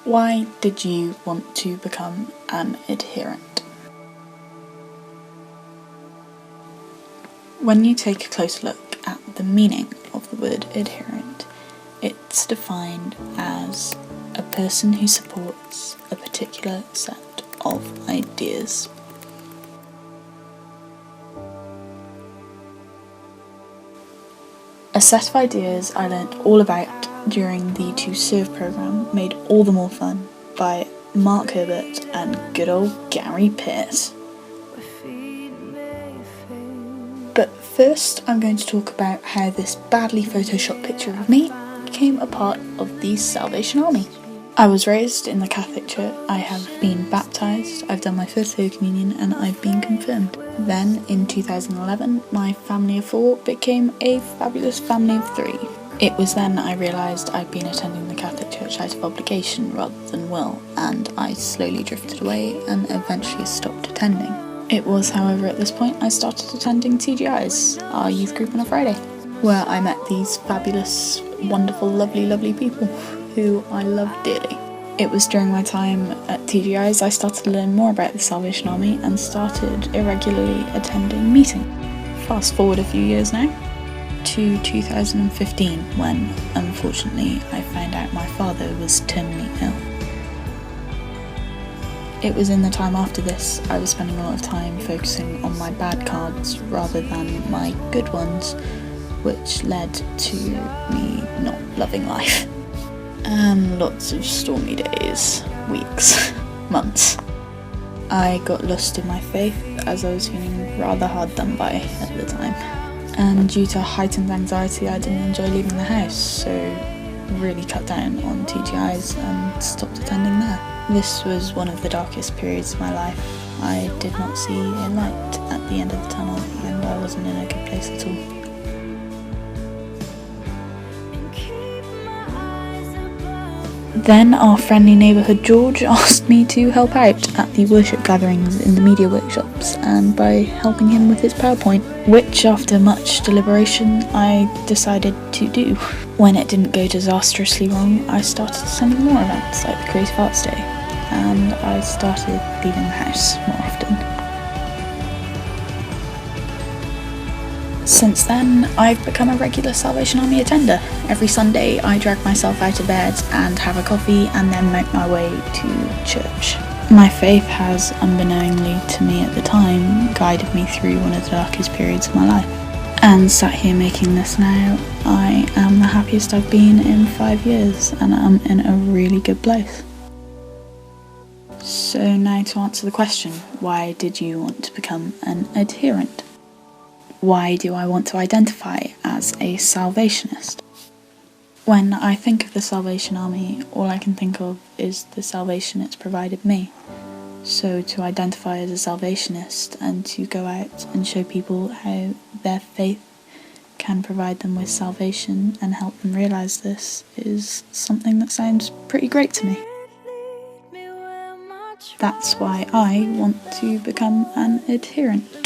Why did you want to become an adherent? When you take a close look at the meaning of the word adherent, it's defined as a person who supports a particular set of ideas. A set of ideas I learnt all about during the To Serve programme, made all the more fun by Mark Herbert and good old Gary Pearce. But first I'm going to talk about how this badly photoshopped picture of me became a part of the Salvation Army. I was raised in the Catholic Church, I have been baptised, I've done my first Holy Communion and I've been confirmed. Then in 2011 my family of 4 became a fabulous family of 3. It was then I realised I'd been attending the Catholic Church out of obligation rather than will, and I slowly drifted away and eventually stopped attending. It was, however, at this point I started attending TGI's, our youth group on a Friday, where I met these fabulous, wonderful, lovely people who I love dearly. It was during my time at TGI's I started to learn more about the Salvation Army and started irregularly attending meetings. Fast forward a few years now to 2015 when, unfortunately, I found out my father was terminally ill. It was in the time after this I was spending a lot of time focusing on my bad cards rather than my good ones, which led to me not loving life. And lots of stormy days, weeks, months. I got lost in my faith as I was feeling rather hard done by at the time. And due to heightened anxiety I didn't enjoy leaving the house, so really cut down on TGI's and stopped attending there. This was one of the darkest periods of my life. I did not see a light at the end of the tunnel and I wasn't in a good place at all. Then our friendly neighbourhood George asked me to help out at the worship gatherings in the media workshops, and by helping him with his PowerPoint, which after much deliberation I decided to do. When it didn't go disastrously wrong, I started attending more events like the Creative Arts Day, and I started leaving the house more often. Since then, I've become a regular Salvation Army attender. Every Sunday I drag myself out of bed and have a coffee and then make my way to church. My faith has, unbeknowingly to me at the time, guided me through one of the darkest periods of my life. And sat here making this now, I am the happiest I've been in 5 years and I'm in a really good place. So now to answer the question, why did you want to become an adherent? Why do I want to identify as a Salvationist? When I think of the Salvation Army, all I can think of is the salvation it's provided me. So to identify as a Salvationist and to go out and show people how their faith can provide them with salvation and help them realise this is something that sounds pretty great to me. That's why I want to become an adherent.